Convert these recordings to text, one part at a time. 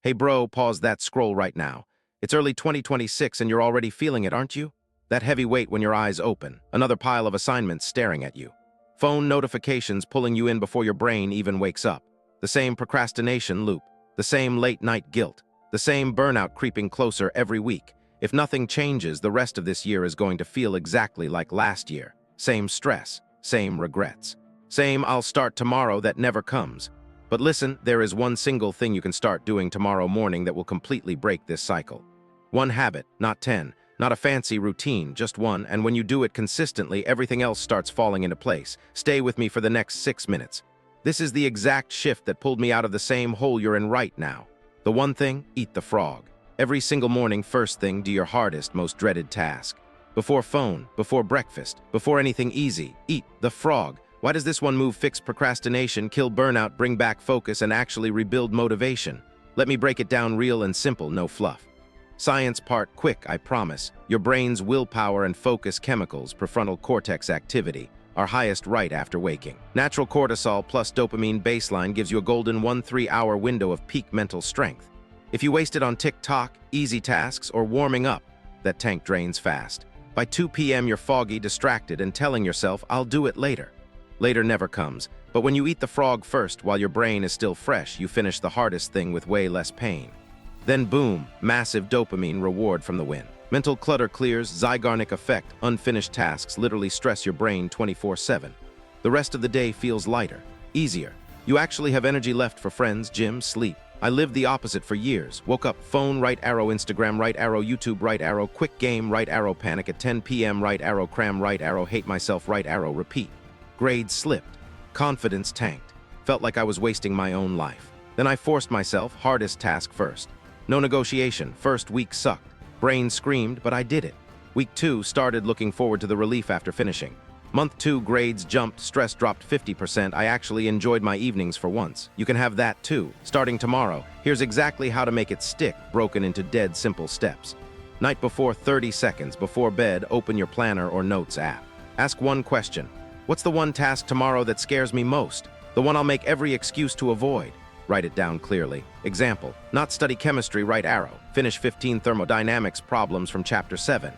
Hey bro, pause that scroll right now. It's early 2026 and you're already feeling it, aren't you? That heavy weight when your eyes open, another pile of assignments staring at you. Phone notifications pulling you in before your brain even wakes up. The same procrastination loop, the same late-night guilt, the same burnout creeping closer every week. If nothing changes, the rest of this year is going to feel exactly like last year. Same stress, same regrets. Same "I'll start tomorrow" that never comes. But listen, there is one single thing you can start doing tomorrow morning that will completely break this cycle. One habit, not 10. Not a fancy routine, just one, and when you do it consistently, everything else starts falling into place. Stay with me for the next 6 minutes. This is the exact shift that pulled me out of the same hole you're in right now. The one thing, eat the frog. Every single morning, first thing, do your hardest, most dreaded task. Before phone, before breakfast, before anything easy, eat the frog. Why does this one move fix procrastination, kill burnout, bring back focus, and actually rebuild motivation? Let me break it down real and simple, no fluff. Science part quick, I promise. Your brain's willpower and focus chemicals, prefrontal cortex activity, are highest right after waking. Natural cortisol plus dopamine baseline gives you a golden 1-3 hour window of peak mental strength. If you waste it on TikTok, easy tasks, or warming up, that tank drains fast. By 2 p.m. you're foggy, distracted, and telling yourself, "I'll do it later." Later never comes, but when you eat the frog first while your brain is still fresh, you finish the hardest thing with way less pain. Then boom, massive dopamine reward from the win. Mental clutter clears, Zeigarnik effect, unfinished tasks literally stress your brain 24/7. The rest of the day feels lighter, easier. You actually have energy left for friends, gym, sleep. I lived the opposite for years. Woke up, phone, right arrow, Instagram, right arrow, YouTube, right arrow, quick game, right arrow, panic at 10 p.m., right arrow, cram, right arrow, hate myself, right arrow, repeat. Grades slipped. Confidence tanked. Felt like I was wasting my own life. Then I forced myself, hardest task first. No negotiation, first week sucked. Brain screamed, but I did it. Week 2 started looking forward to the relief after finishing. Month 2 grades jumped, stress dropped 50%. I actually enjoyed my evenings for once. You can have that too. Starting tomorrow, here's exactly how to make it stick, broken into dead simple steps. Night before, 30 seconds before bed, open your planner or notes app. Ask one question. What's the one task tomorrow that scares me most? The one I'll make every excuse to avoid. Write it down clearly. Example, not study chemistry, right arrow. Finish 15 thermodynamics problems from chapter 7.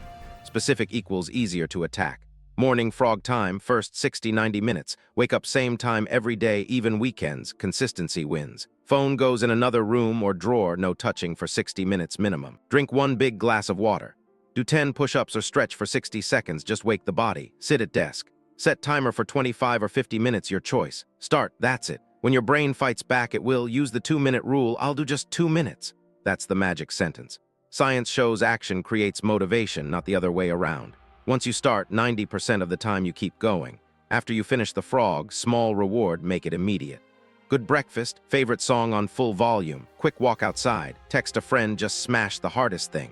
Specific equals easier to attack. Morning frog time, first 60-90 minutes. Wake up same time every day, even weekends. Consistency wins. Phone goes in another room or drawer, no touching for 60 minutes minimum. Drink 1 big glass of water. Do 10 push-ups or stretch for 60 seconds, just wake the body. Sit at desk. Set timer for 25 or 50 minutes, your choice. Start, that's it. When your brain fights back, it will use the 2-minute rule. I'll do just 2 minutes. That's the magic sentence. Science shows action creates motivation, not the other way around. Once you start, 90% of the time you keep going. After you finish the frog, small reward, make it immediate. Good breakfast, favorite song on full volume, quick walk outside, text a friend, just smash the hardest thing.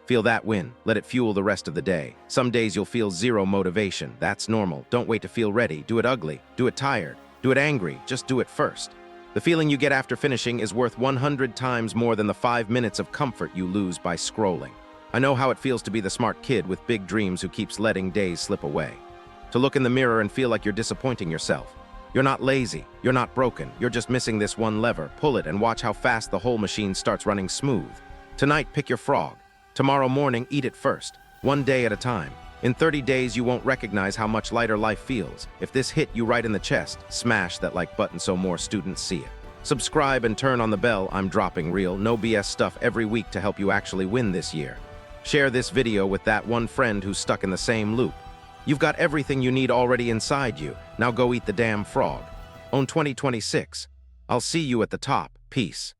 Feel that win, let it fuel the rest of the day. Some days you'll feel zero motivation. That's normal. Don't wait to feel ready. Do it ugly. Do it tired. Do it angry. Just do it first. The feeling you get after finishing is worth 100 times more than the 5 minutes of comfort you lose by scrolling. I know how it feels to be the smart kid with big dreams who keeps letting days slip away. To look in the mirror and feel like you're disappointing yourself. You're not lazy. You're not broken. You're just missing this one lever. Pull it and watch how fast the whole machine starts running smooth. Tonight, pick your frog. Tomorrow morning, eat it first. 1 day at a time. In 30 days, you won't recognize how much lighter life feels. If this hit you right in the chest, smash that like button so more students see it. Subscribe and turn on the bell. I'm dropping real, no BS stuff every week to help you actually win this year. Share this video with that one friend who's stuck in the same loop. You've got everything you need already inside you. Now go eat the damn frog. Own 2026. I'll see you at the top. Peace.